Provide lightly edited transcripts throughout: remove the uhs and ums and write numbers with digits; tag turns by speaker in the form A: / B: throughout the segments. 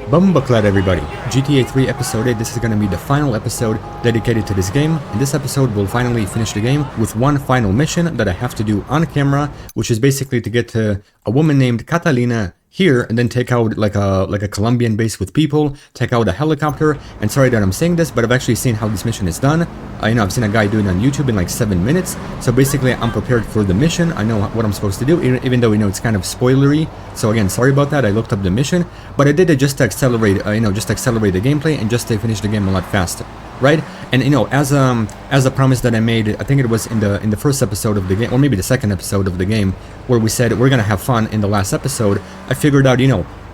A: Bumbaclad everybody! GTA 3 episode 8, this is gonna be the final episode dedicated to this game. In this episode, we'll finally finish the game with one final mission that I have to do on camera, which is basically to get to a woman named Catalina here and then take out like a Colombian base with people, take out a helicopter. And sorry that I'm saying this, but I've actually seen how this mission is done. I've seen a guy do it on YouTube in like 7 minutes. So basically I'm prepared for the mission. I know what I'm supposed to do, even though it's kind of spoilery. So again, sorry about that. I looked up the mission, but I did it just to accelerate, just to accelerate the gameplay and just to finish the game a lot faster, right? And as a promise that I made, I think it was in the first episode of the game, or maybe the second episode of the game, where we said we're gonna have fun in the last episode. I figured out,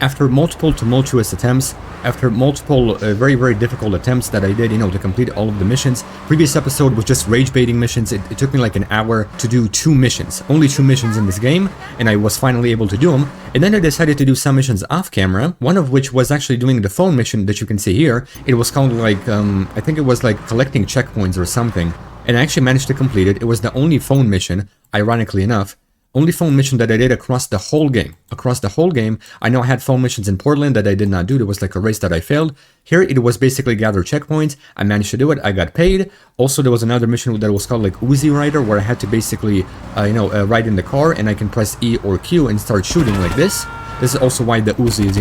A: after multiple tumultuous attempts, after multiple very, very difficult attempts that I did, to complete all of the missions. Previous episode was just rage baiting missions. It took me like an hour to do 2 missions, only 2 missions in this game, and I was finally able to do them. And then I decided to do some missions off camera, one of which was actually doing the phone mission that you can see here. It was called like, I think it was like collecting checkpoints or something, and I actually managed to complete it. It was the only phone mission, ironically enough. Only phone mission that I did across the whole game. Across the whole game, I know I had phone missions in Portland that I did not do. There was like a race that I failed. Here, it was basically gather checkpoints. I managed to do it. I got paid. Also, there was another mission that was called like Uzi Rider, where I had to basically, ride in the car, and I can press E or Q and start shooting like this. This is also why the Uzi is,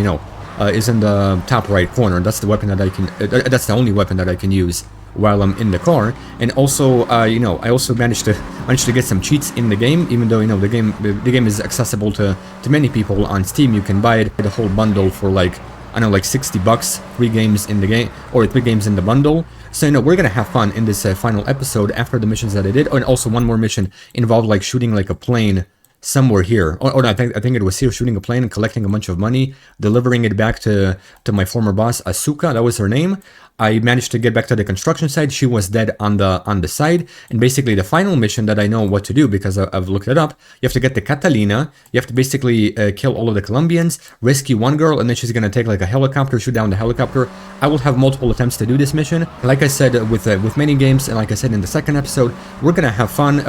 A: is in the top right corner. That's the weapon that I can. That's the only weapon that I can use while I'm in the car. And also, I also managed to get some cheats in the game, even though the game is accessible to many people on Steam. You can buy it, the whole bundle for like, I don't know, like $60, 3 games in the game, or 3 games in the bundle. So we're gonna have fun in this final episode after the missions that I did. Oh, and also one more mission involved like shooting like a plane somewhere here, or I think it was here, shooting a plane and collecting a bunch of money, delivering it back to my former boss, Asuka, that was her name. I managed to get back to the construction site. She was dead on the side. And basically the final mission that I know what to do, because I've looked it up, you have to get to Catalina. You have to basically kill all of the Colombians, rescue one girl, and then she's gonna take like a helicopter, shoot down the helicopter. I will have multiple attempts to do this mission. Like I said, with many games, and like I said in the second episode, we're gonna have fun,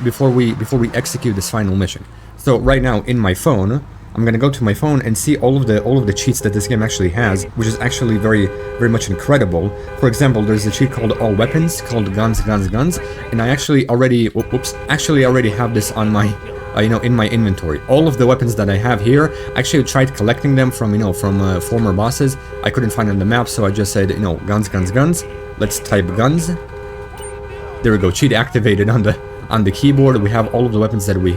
A: before we execute this final mission. So right now in my phone, I'm gonna go to my phone and see all of the cheats that this game actually has, which is actually very, very much incredible. For example, there's a cheat called All Weapons, called Guns, Guns, Guns, and I actually already, already have this on my, in my inventory. All of the weapons that I have here, I actually tried collecting them from, from former bosses. I couldn't find on the map, so I just said, Guns, Guns, Guns. Let's type guns. There we go, cheat activated on the keyboard. We have all of the weapons that we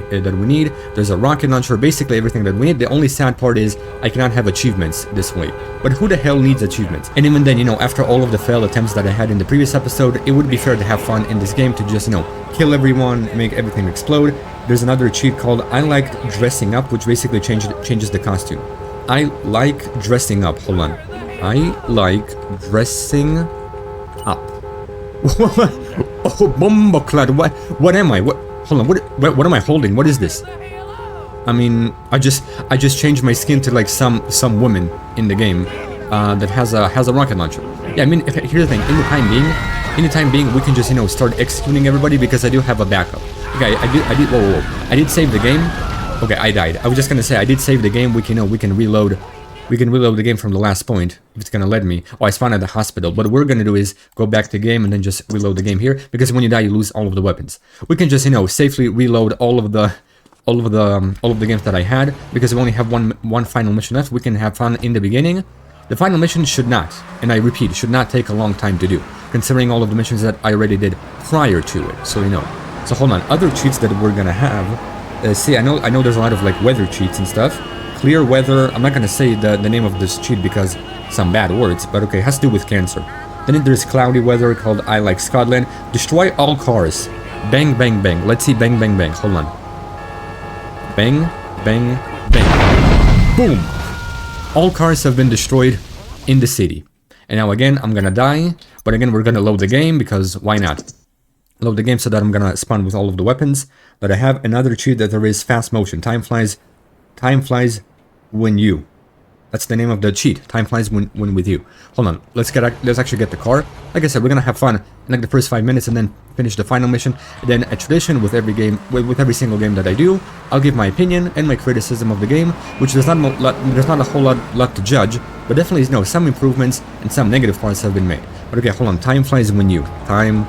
A: need. There's a rocket launcher, basically everything that we need. The only sad part is I cannot have achievements this way. But who the hell needs achievements? And even then, after all of the failed attempts that I had in the previous episode, it would be fair to have fun in this game, to just, kill everyone, make everything explode. There's another cheat called I like dressing up, which basically changes the costume. I like dressing up. Hold on. I like dressing up. Oh, Bumbaclad, what am I? Hold on, what am I holding? What is this? I mean, I just changed my skin to like some woman in the game that has a rocket launcher. Yeah, I mean, here's the thing. In the time being, we can just start executing everybody, because I do have a backup. Okay, I did save the game. Okay, I died. I was just gonna say I did save the game. We can reload. We can reload the game from the last point, if it's gonna let me. Oh, I spawned at the hospital. What we're gonna do is go back to the game and then just reload the game here, because when you die, you lose all of the weapons. We can just, safely reload all of the games that I had, because we only have one final mission left. We can have fun in the beginning. The final mission should not, and I repeat, should not take a long time to do, considering all of the missions that I already did prior to it. So So hold on, other cheats that we're gonna have. See, I know there's a lot of like weather cheats and stuff. Clear weather. I'm not gonna say the name of this cheat because some bad words, but okay, it has to do with cancer. Then there's cloudy weather called I like Scotland. Destroy all cars. Bang, bang, bang. Let's see, bang, bang, bang. Hold on. Bang, bang, bang. Boom! All cars have been destroyed in the city. And now again, I'm gonna die, but again, we're gonna load the game, because why not? Load the game so that I'm gonna spawn with all of the weapons that I have. Another cheat that there is fast motion. Time flies when you That's the name of the cheat. Time flies when with you. Hold on. Let's actually get the car. Like I said, we're gonna have fun in like the first 5 minutes and then finish the final mission. And then a tradition with every game, with every single game that I do, I'll give my opinion and my criticism of the game, which there's not a whole lot to judge, but definitely, you know, some improvements and some negative parts have been made. But okay, hold on. Time flies when you. Time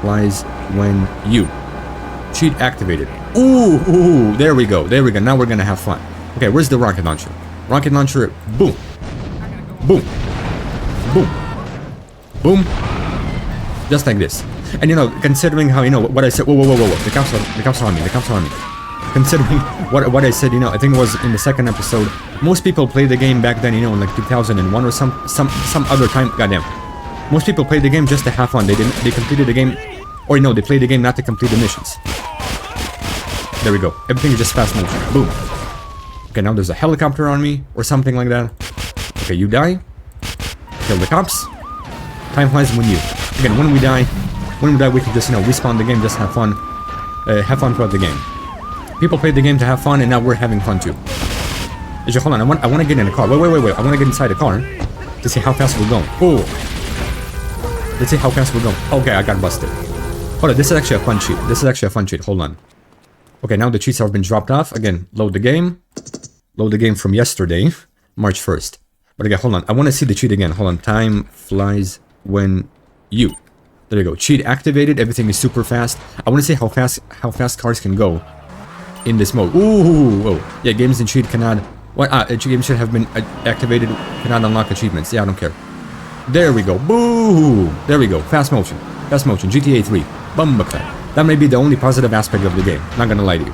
A: flies when you. Cheat activated. Ooh, there we go. There we go. Now we're gonna have fun. Okay, where's the rocket launcher? Rocket launcher, boom. Boom. Boom. Boom. Just like this. And you know, considering how, you know, what I said, whoa. The cops are on me. Considering what I said, you know, I think it was in the second episode, most people played the game back then, you know, in like 2001 or some other time. Goddamn. Most people played the game just to have fun. They completed the game, or you know, they played the game not to complete the missions. There we go. Everything is just fast motion. Boom. Okay, now there's a helicopter on me, or something like that. Okay, you die. Kill the cops. Time flies when you. Again, when we die, we can just, you know, respawn the game, just have fun. Have fun throughout the game. People played the game to have fun, and now we're having fun too. Hold on, I want to get in the car. Wait. I want to get inside the car to see how fast we're going. Oh. Let's see how fast we're going. Okay, I got busted. Hold on, this is actually a fun cheat. Hold on. Okay, now the cheats have been dropped off. Again, load the game. Load the game from yesterday, March 1st. But again, hold on. I want to see the cheat again. Hold on. Time flies when you. There you go. Cheat activated. Everything is super fast. I want to see how fast cars can go in this mode. Ooh. Oh. Yeah, games in cheat cannot... What? Games should have been activated. Cannot unlock achievements. Yeah, I don't care. There we go. Boo! There we go. Fast motion. GTA 3. Bumbaka. That may be the only positive aspect of the game. Not gonna lie to you.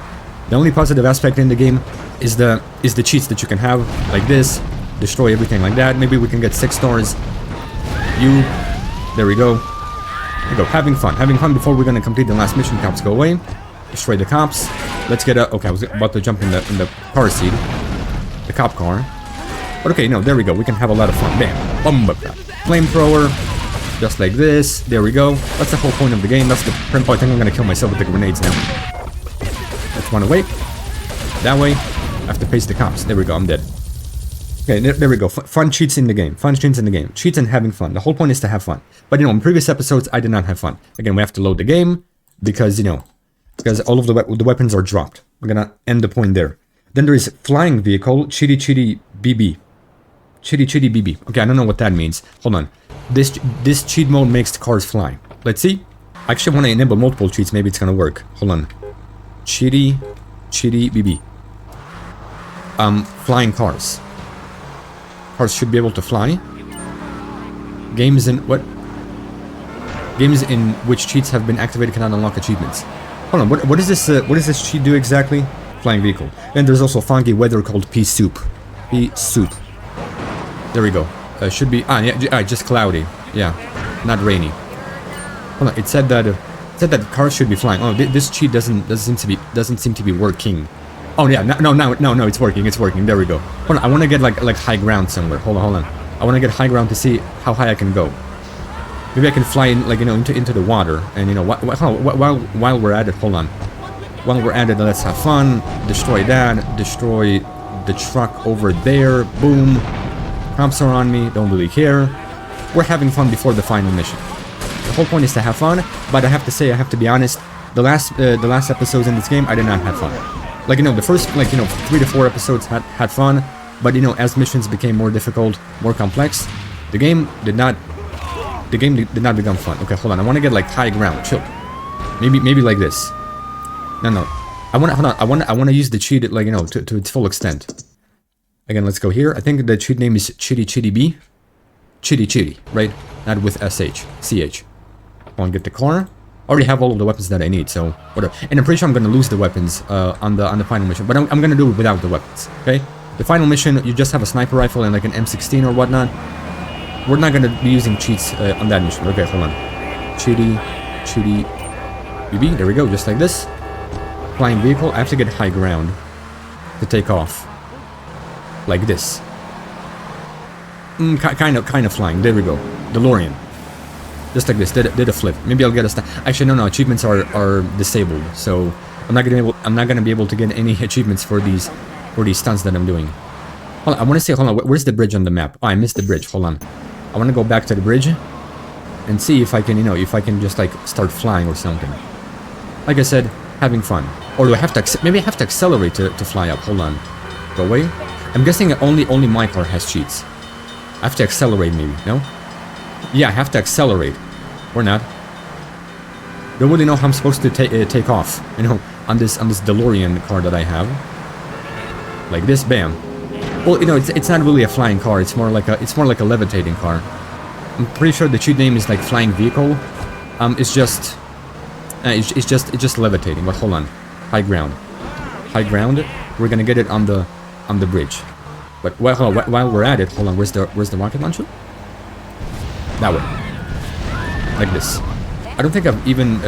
A: The only positive aspect in the game is the cheats that you can have, like this, destroy everything like that. Maybe we can get 6 stars. There we go. There we go. Having fun before we're gonna complete the last mission. Cops go away. Destroy the cops. Let's get a... Okay, I was about to jump in the car seat. The cop car. But okay, no, there we go. We can have a lot of fun. Bam. Flamethrower. Just like this. There we go. That's the whole point of the game. That's the... Oh, I think I'm gonna kill myself with the grenades now. Let's run away. That way. I have to face the cops. There we go. I'm dead. Okay, there we go. Fun cheats in the game. Cheats and having fun. The whole point is to have fun. But, you know, in previous episodes, I did not have fun. Again, we have to load the game because, you know, because all of the weapons are dropped. We're gonna end the point there. Then there is flying vehicle. Chitty BB. Chitty BB. Okay, I don't know what that means. Hold on. This cheat mode makes the cars fly. Let's see. I actually want to enable multiple cheats. Maybe it's gonna work. Hold on. Chitty BB. Flying cars. Cars should be able to fly. Games in which cheats have been activated cannot unlock achievements. Hold on. What is this? What does this cheat do exactly? Flying vehicle. And there's also funky weather called pea soup. Pea soup. There we go. Should be just cloudy. Yeah, not rainy. Hold on. It said that cars should be flying. Oh, this cheat doesn't seem to be working. Oh yeah, no, it's working. There we go. Hold on, I want to get like high ground somewhere. Hold on. I want to get high ground to see how high I can go. Maybe I can fly in, like, you know, into the water. And, you know, while we're at it, hold on. While we're at it, let's have fun. Destroy that. Destroy the truck over there. Boom. Cops are on me. Don't really care. We're having fun before the final mission. The whole point is to have fun. But I have to say, I have to be honest. The last episodes in this game, I did not have fun. Like, you know, the first, like, you know, 3 to 4 episodes had fun. But, you know, as missions became more difficult, more complex, the game did not become fun. Okay, hold on. I want to get like high ground. Chill. Maybe like this. No. I want to use the cheat, like, you know, to its full extent. Again, let's go here. I think the cheat name is Chitty B. Chitty, right? Not with SH. CH. I want to get the car. I already have all of the weapons that I need, so whatever. And I'm pretty sure I'm gonna lose the weapons on the final mission, but I'm gonna do it without the weapons. Okay? The final mission, you just have a sniper rifle and like an M16 or whatnot. We're not gonna be using cheats on that mission. Okay, hold on. Chitty BB. There we go, just like this. Flying vehicle. I have to get high ground to take off. Like this. Kind of flying. There we go. DeLorean. Just like this. Did a flip. Maybe I'll get a actually no. Achievements are disabled, so I'm not gonna be able to get any achievements for these stunts that I'm doing. Hold on, I want to see, hold on, where's the bridge on the map? Oh, I missed the bridge, hold on. I want to go back to the bridge and see if I can, you know, if I can just like start flying or something. Like I said, having fun. Or do I have to, maybe I have to accelerate to fly up, hold on. Go away. I'm guessing only my car has cheats. I have to accelerate maybe, no? Yeah, I have to accelerate. Or not. Don't really know how I'm supposed to take off, you know, on this DeLorean car that I have. Like this, bam. Well, you know, it's not really a flying car. It's more like a levitating car. I'm pretty sure the cheat name is like flying vehicle. It's just levitating. But hold on, high ground. We're gonna get it on the bridge. But hold on, while we're at it, hold on. Where's the rocket launcher? That way. Like this. I don't think I've even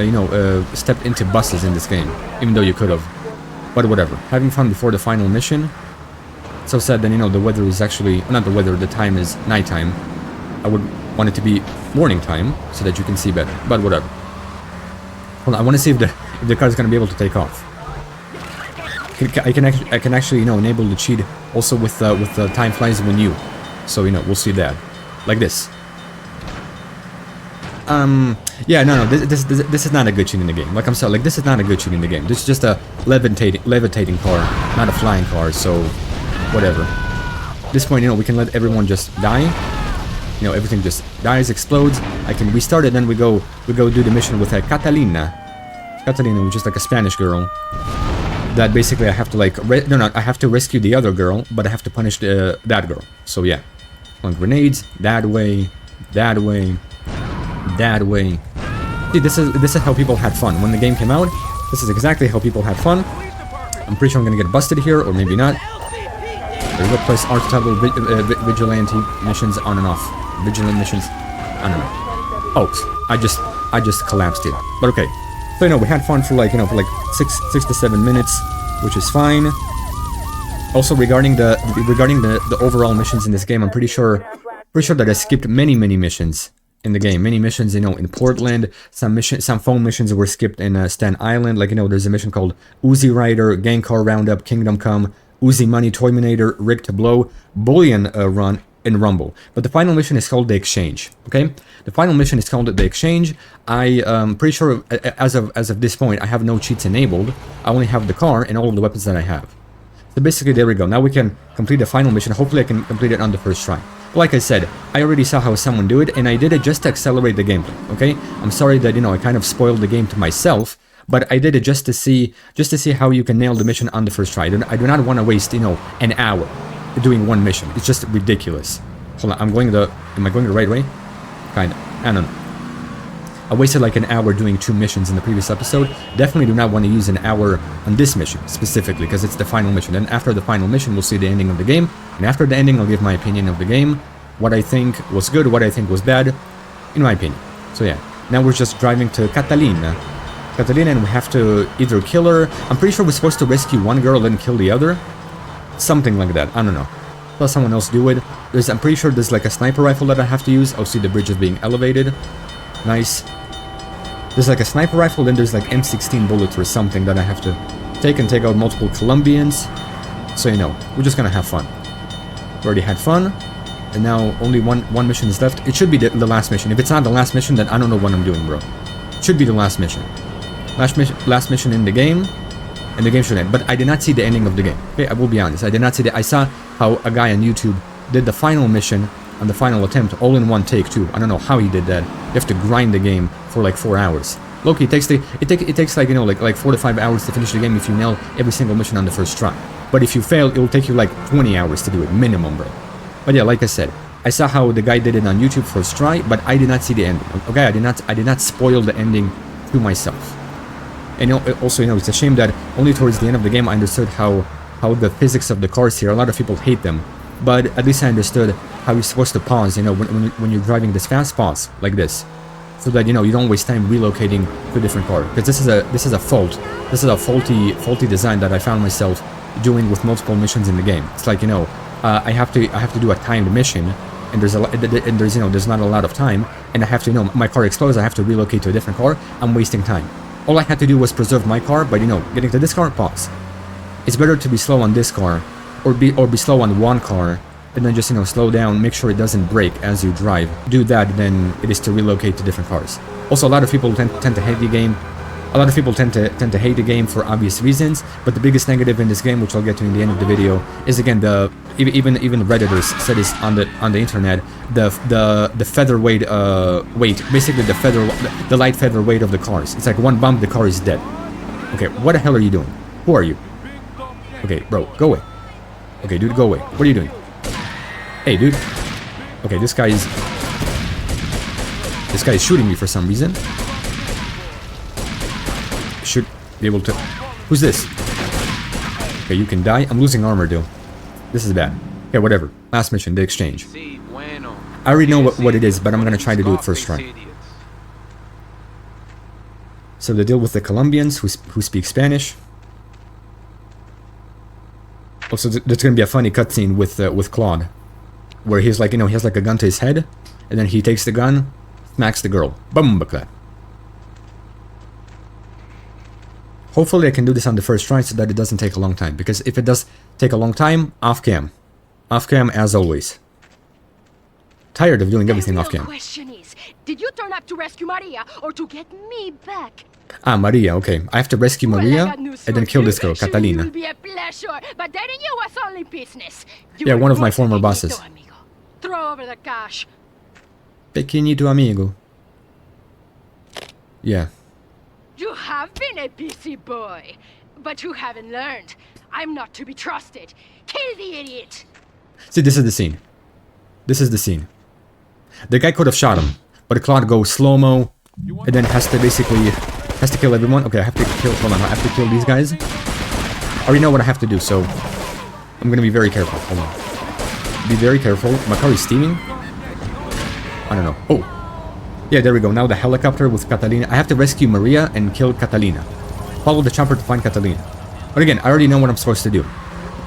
A: stepped into buses in this game, even though you could have. But whatever. Having fun before the final mission. So sad that, you know, the weather is actually, not the weather, the time is nighttime. I would want it to be morning time so that you can see better, but whatever. Hold on, I want to see if the car is going to be able to take off. I can actually, you know, enable the cheat also with the time flies when you. So, you know, we'll see that. Like this. Yeah, no, this is not a good cheat in the game. Like, I'm sorry, like, this is not a good cheat in the game. This is just a levitating car, not a flying car, so whatever. At this point, you know, we can let everyone just die. You know, everything just dies, explodes. I can restart it, then we go do the mission with Catalina. Catalina, which is like a Spanish girl. That basically I have to like, I have to rescue the other girl, but I have to punish that girl. So yeah, on grenades, that way. See, this is how people had fun when the game came out. This is exactly how people had fun. I'm pretty sure I'm gonna get busted here, or maybe not. There we go. Place archetypal vigilante missions on and off. Vigilant missions. I don't know. Oh, I just collapsed it. But okay. So you know, we had fun for like, you know, for like 6 to 7 minutes, which is fine. Also regarding the overall missions in this game, I'm pretty sure that I skipped many missions in the game. Many missions, you know, in Portland. Some phone missions were skipped in Stan Island. Like, you know, there's a mission called Uzi Rider, Gang Car Roundup, Kingdom Come, Uzi Money, Toyminator, Rig to Blow, Bullion Run, and Rumble. But the final mission is called The Exchange. Okay, the final mission is called The Exchange. I'm pretty sure as of this point I have no cheats enabled. I only have the car and all of the weapons that I have. So basically, there we go. Now we can complete the final mission. Hopefully I can complete it on the first try. Like I said, I already saw how someone do it, and I did it just to accelerate the gameplay. Okay, I'm sorry that, you know, I kind of spoiled the game to myself, but I did it just to see how you can nail the mission on the first try. I do not want to waste, you know, an hour doing one mission. It's just ridiculous. Hold on, am I going the right way? Kinda. I don't know. I wasted like an hour doing 2 missions in the previous episode. Definitely do not want to use an hour on this mission specifically, because it's the final mission. Then after the final mission, we'll see the ending of the game. And after the ending, I'll give my opinion of the game. What I think was good, what I think was bad, in my opinion. So yeah, now we're just driving to Catalina. And we have to either kill her. I'm pretty sure we're supposed to rescue one girl and kill the other. Something like that, I don't know. Let someone else do it. I'm pretty sure there's like a sniper rifle that I have to use. Oh, see, the bridge is being elevated. Nice. There's like a sniper rifle, then there's like M16 bullets or something that I have to take and take out multiple Colombians. So, you know, we're just gonna have fun. We already had fun, and now only one mission is left. It should be the last mission. If it's not the last mission, then I don't know what I'm doing, bro. It should be the last mission. Last mission in the game, and the game should end. But I did not see the ending of the game. Okay, I will be honest. I did not see I saw how a guy on YouTube did the final mission on the final attempt, all in one take too. I don't know how he did that. You have to grind the game for like 4 hours. Loki, it takes like, you know, like 4 to 5 hours to finish the game if you nail every single mission on the first try. But if you fail, it will take you like 20 hours to do it minimum, bro. But yeah, like I said, I saw how the guy did it on YouTube first try, but I did not see the ending. Okay, I did not spoil the ending to myself. And also, you know, it's a shame that only towards the end of the game I understood how the physics of the cars here. A lot of people hate them, but at least I understood how you're supposed to pause, you know, when you're driving this fast, pause like this, so that, you know, you don't waste time relocating to a different car. Because this is a faulty design that I found myself doing with multiple missions in the game. It's like, you know, I have to do a timed mission, and there's you know, there's not a lot of time, and I have to, you know, my car explodes, I have to relocate to a different car. I'm wasting time. All I had to do was preserve my car, but, you know, getting to this car, pause. It's better to be slow on this car be slow on one car, and then just, you know, slow down, make sure it doesn't break as you drive. Do that, then it is to relocate to different cars. Also, a lot of people tend to hate the game. A lot of people tend to hate the game for obvious reasons, but the biggest negative in this game, which I'll get to in the end of the video, is again even Redditors said this on the internet, the featherweight weight, basically the light feather weight of the cars. It's like one bump, the car is dead. Okay, what the hell are you doing? Who are you? Okay, bro, go away. Okay, dude, go away. What are you doing? Hey, dude. Okay, this guy is shooting me for some reason. Should be able to... Who's this? Okay, you can die. I'm losing armor, though. This is bad. Okay, whatever. Last mission, the exchange. I already know what it is, but I'm gonna try to do it first try. So the deal with the Colombians who speak Spanish. Also, there's gonna be a funny cutscene with Claude, where he's like, you know, he has like a gun to his head, and then he takes the gun, smacks the girl. Boom, bakla. Hopefully I can do this on the first try so that it doesn't take a long time, because if it does take a long time, off cam. Off cam as always. Tired of doing everything off cam.
B: The question is, did you turn up to rescue Maria or to get me back?
A: Ah, Maria, okay. I have to rescue Maria and then kill this girl, Catalina.
B: It will be a pleasure, but dating you was only business.
A: Yeah, one of my former bosses.
B: Throw over the cash.
A: Pequeñito amigo. Yeah.
B: You have been a busy boy, but you haven't learned. I'm not to be trusted. Kill the idiot.
A: See, this is the scene. This is the scene. The guy could have shot him, but Claude goes slow-mo, and then has to kill everyone. Okay, I have to kill... Hold on, I have to kill these guys. I already know what I have to do, so I'm gonna be very careful. Hold on. Be very careful. My car is steaming. I don't know. Oh. Yeah, there we go. Now the helicopter with Catalina. I have to rescue Maria and kill Catalina. Follow the chopper to find Catalina. But again, I already know what I'm supposed to do.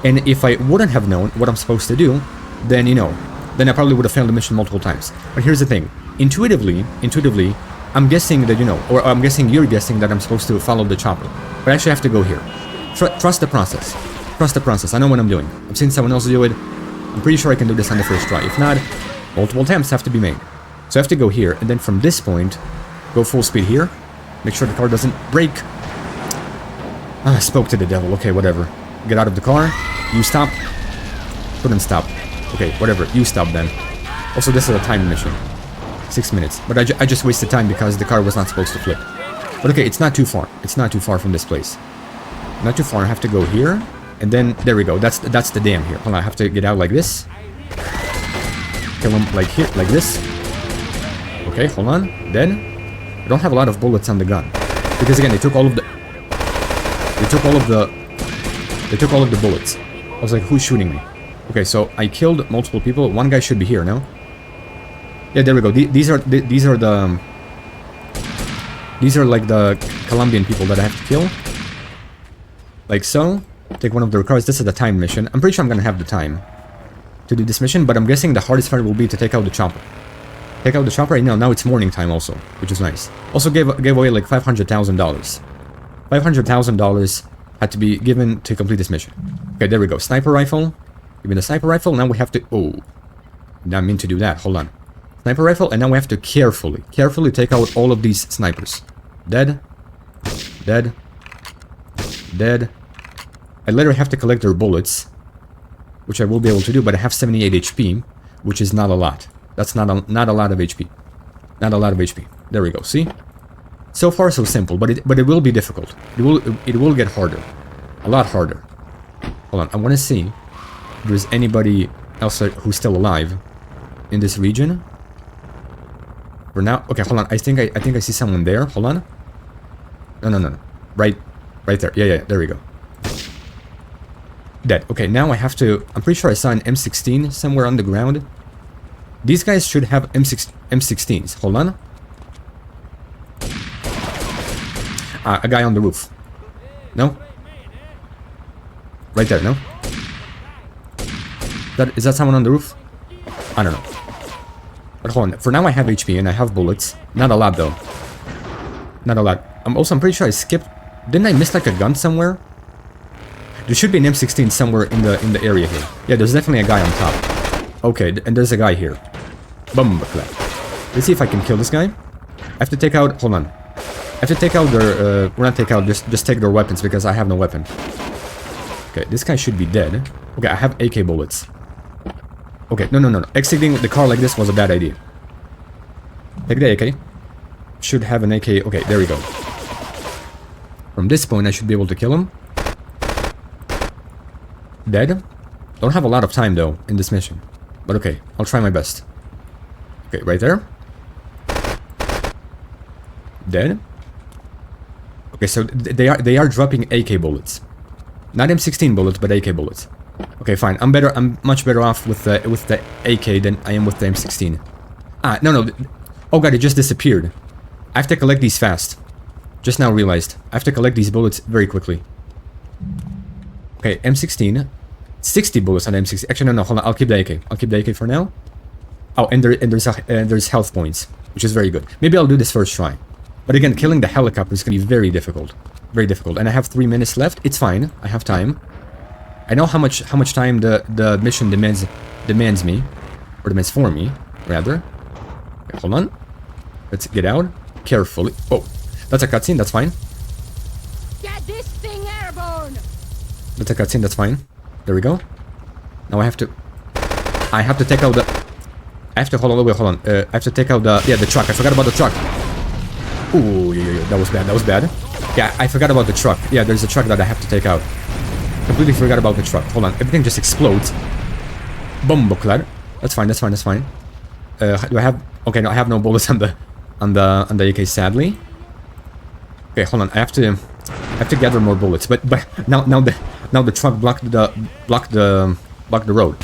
A: And if I wouldn't have known what I'm supposed to do, then, you know, then I probably would have failed the mission multiple times. But here's the thing. Intuitively, I'm guessing that, you know, or I'm guessing you're guessing that I'm supposed to follow the chopper. But I actually have to go here. Trust the process. Trust the process. I know what I'm doing. I've seen someone else do it. I'm pretty sure I can do this on the first try. If not, multiple attempts have to be made. So I have to go here, and then from this point, go full speed here. Make sure the car doesn't break. I spoke to the devil. Okay, whatever. Get out of the car. You stop. Couldn't stop. Okay, whatever. You stop then. Also, this is a time mission. 6 minutes. But I just wasted time because the car was not supposed to flip. But okay, it's not too far. It's not too far from this place. Not too far. I have to go here. And then, there we go. That's the dam here. Hold on, I have to get out like this. Kill him like here, like this. Okay, hold on. Then, I don't have a lot of bullets on the gun. Because again, they took all of the bullets. I was like, who's shooting me? Okay, so I killed multiple people. One guy should be here, no? Yeah, there we go. These are like the Colombian people that I have to kill. Like so. Take one of their cars. This is the time mission. I'm pretty sure I'm gonna have the time to do this mission, but I'm guessing the hardest part will be to take out the chopper. Take out the chopper right now. Now it's morning time also, which is nice. Also gave away like $500,000. $500,000 had to be given to complete this mission. Okay, there we go. Sniper rifle. Give me the sniper rifle. Now we have to... Oh. Didn't mean to do that. Hold on. Sniper rifle, and now we have to carefully take out all of these snipers. Dead. Dead. Dead. I literally have to collect their bullets, which I will be able to do, but I have 78 HP, which is not a lot. That's not a lot of HP. Not a lot of HP. There we go. See? So far, so simple, but it will be difficult. It will get harder. A lot harder. Hold on. I want to see if there's anybody else who's still alive in this region. For now. Okay, hold on. I think I see someone there. Hold on. No. Right there. Yeah. There we go. Dead. Okay, now I have to... I'm pretty sure I saw an M16 somewhere on the ground. These guys should have M16s. Hold on. A guy on the roof. No? Right there, no? Is that someone on the roof? I don't know. But hold on. For now I have HP and I have bullets. Not a lot though. Not a lot. I'm pretty sure I skipped... Didn't I miss like a gun somewhere? There should be an M16 somewhere in the area here. Yeah, there's definitely a guy on top. Okay, and there's a guy here. Bumbleclap. Let's see if I can kill this guy. I have to take out... Hold on. I have to take out their... We're not take out, just take their weapons because I have no weapon. Okay, this guy should be dead. Okay, I have AK bullets. Okay, no. Exiting the car like this was a bad idea. Take the AK. Should have an AK. Okay, there we go. From this point, I should be able to kill him. Dead. Don't have a lot of time, though, in this mission. But okay, I'll try my best. Okay, right there. Dead. Okay, so they are dropping AK bullets. Not M16 bullets, but AK bullets. Okay, fine. I'm much better off with the AK than I am with the M16. Ah, no. Oh god, it just disappeared. I have to collect these fast. Just now realized. I have to collect these bullets very quickly. Okay, M16. 60 bullets on M16. Actually, no, hold on. I'll keep the AK. I'll keep the AK for now. Oh, and there's health points, which is very good. Maybe I'll do this first try. But again, killing the helicopter is going to be very difficult. Very difficult. And I have 3 minutes left. It's fine. I have time. I know how much time the mission demands me. Or demands for me, rather. Okay, hold on. Let's get out. Carefully. Oh, that's a cutscene. That's fine.
B: Get this thing airborne.
A: That's a cutscene. That's fine. There we go. Now I have to take out the... I have to... Hold on, wait, hold on. I have to take out the... Yeah, the truck. I forgot about the truck. Ooh, yeah. That was bad. That was bad. Yeah, I forgot about the truck. Yeah, there's a truck that I have to take out. Completely forgot about the truck. Hold on. Everything just explodes. Bumbleclad. That's fine. Do I have... Okay, no, I have no bullets on the AK, sadly. Okay, hold on. I have to gather more bullets. But now the truck blocked the road.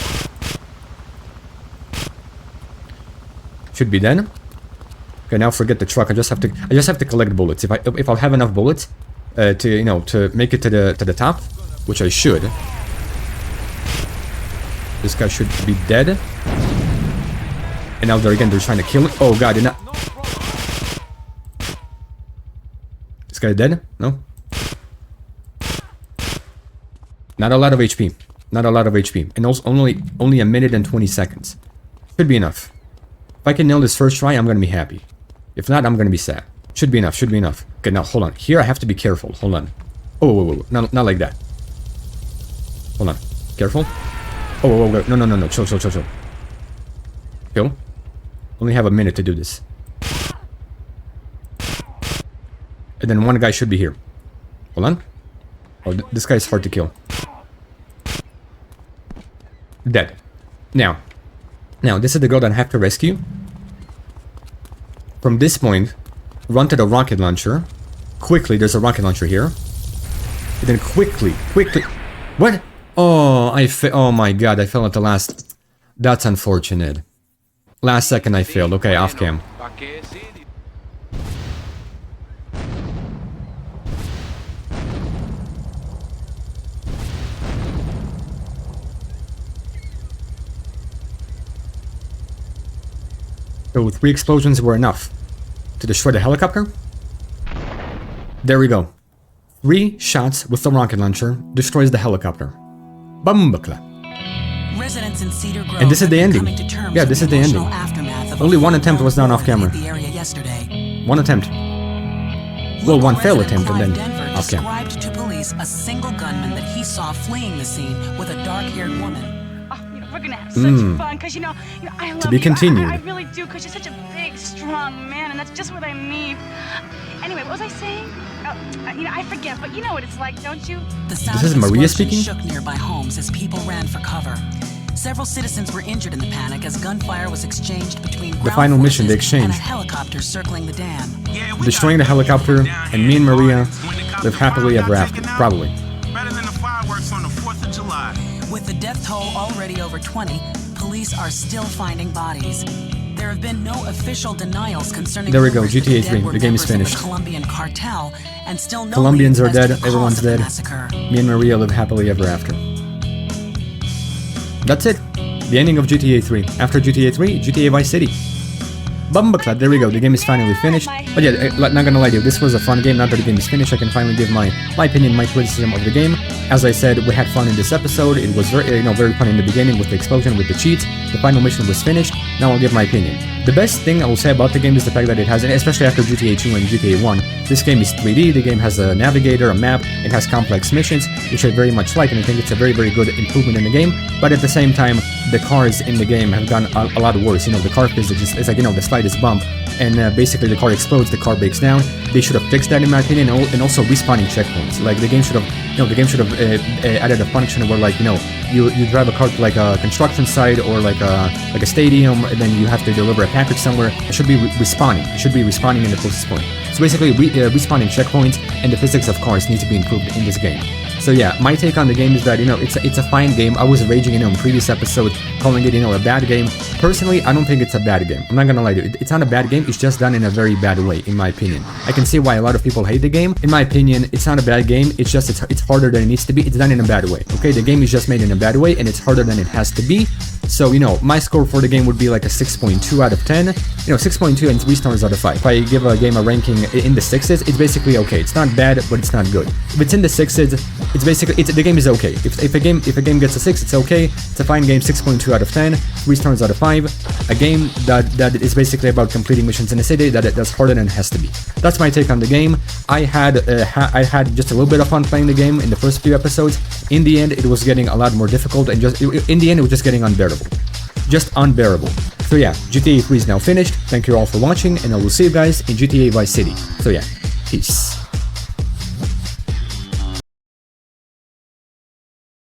A: Should be dead. Okay, now forget the truck. I just have to collect bullets. If I'll have enough bullets to make it to the top, which I should. This guy should be dead. And now they're trying to kill it. Oh god, not. This guy dead? No. Not a lot of HP. Not a lot of HP. And also only a minute and 20 seconds. Should be enough. If I can nail this first try, I'm gonna be happy. If not, I'm gonna be sad. Should be enough. Okay, now hold on. Here I have to be careful. Hold on. Oh, whoa. Not like that. Hold on. Careful. Oh, no. Chill. Kill. Only have a minute to do this. And then one guy should be here. Hold on. Oh, this guy is hard to kill. Dead. Now, this is the girl that I have to rescue. From this point, run to the rocket launcher. Quickly, there's a rocket launcher here. And then quickly. What? Oh, oh my god, I fell at the last. That's unfortunate. Last second I failed. Okay, off cam. So 3 explosions were enough to destroy the helicopter. There we go. 3 shots with the rocket launcher destroys the helicopter. Bumbleclap.
C: Residents in Cedar Grove
A: and this is the ending. Yeah, this is the ending. Only 1 attempt was done off camera. 1 attempt. Well, 1 failed attempt and then off camera.
C: Described to police a single gunman that he saw fleeing the scene with a dark-haired woman.
D: We're gonna have such fun, because I love
A: to be continued.
D: I really do, because you're such a big, strong man, and that's just what I need. Anyway, what was I saying? I forget, but you know what it's like, don't you?
C: This
A: is Maria speaking?
C: Shook nearby homes as people ran for cover. Several citizens were injured in the panic as gunfire was exchanged between
A: the final mission they exchanged.
C: And a helicopter circling the dam.
A: Destroying the helicopter, and me and Maria live happily ever after, probably.
E: Better than the fireworks on the 4th of July.
C: With the death toll already over 20, police are still finding bodies. There have been no official denials concerning.
A: There we go, GTA 3. The game is finished.
C: The Colombian cartel, and still no
A: Colombians are dead. Everyone's dead. Me and Maria live happily ever after. That's it. The ending of GTA 3. After GTA 3, GTA Vice City. Bumbleclad, there we go, the game is finally finished. But yeah, not gonna lie to you, this was a fun game. Now that the game is finished, I can finally give my opinion, my criticism of the game. As I said, we had fun in this episode. It was very, very fun in the beginning with the explosion, with the cheats. The final mission was finished. Now I'll give my opinion. The best thing I will say about the game is the fact that it has, and especially after GTA 2 and GTA 1, this game is 3D, the game has a navigator, a map, it has complex missions, which I very much like, and I think it's a very, very good improvement in the game. But at the same time, the cars in the game have gone a lot worse. You know, the car physics is like, the slightest bump, and basically the car explodes, the car breaks down. They should have fixed that in my opinion, and also respawning checkpoints. Like the game should have, added a function where, like, you drive a car to like a construction site or like a stadium, and then you have to deliver a package somewhere. It should be respawning. It should be respawning in the closest point. So basically, respawning checkpoints and the physics of cars need to be improved in this game. So yeah, my take on the game is that, it's a fine game. I was raging, in previous episode, calling it, a bad game. Personally, I don't think it's a bad game. I'm not gonna lie to you. It's not a bad game, it's just done in a very bad way, in my opinion. I can see why a lot of people hate the game. In my opinion, it's not a bad game, it's just, it's harder than it needs to be. It's done in a bad way, okay? The game is just made in a bad way, and it's harder than it has to be. So, my score for the game would be like a 6.2 out of 10. 6.2 and 3 stars out of 5. If I give a game a ranking in the 6s, it's basically okay. It's not bad, but it's not good. If it's in the 6s, it's basically, the game is okay. If a game gets a 6, it's okay. It's a fine game, 6.2 out of 10, 3 stars out of 5. A game that is basically about completing missions in a city that's harder than it has to be. That's my take on the game. I had just a little bit of fun playing the game in the first few episodes. In the end, it was getting a lot more difficult, and in the end, it was just getting unbearable. Just unbearable. So yeah, GTA 3 is now finished. Thank you all for watching, and I will see you guys in GTA Vice City. So yeah, peace.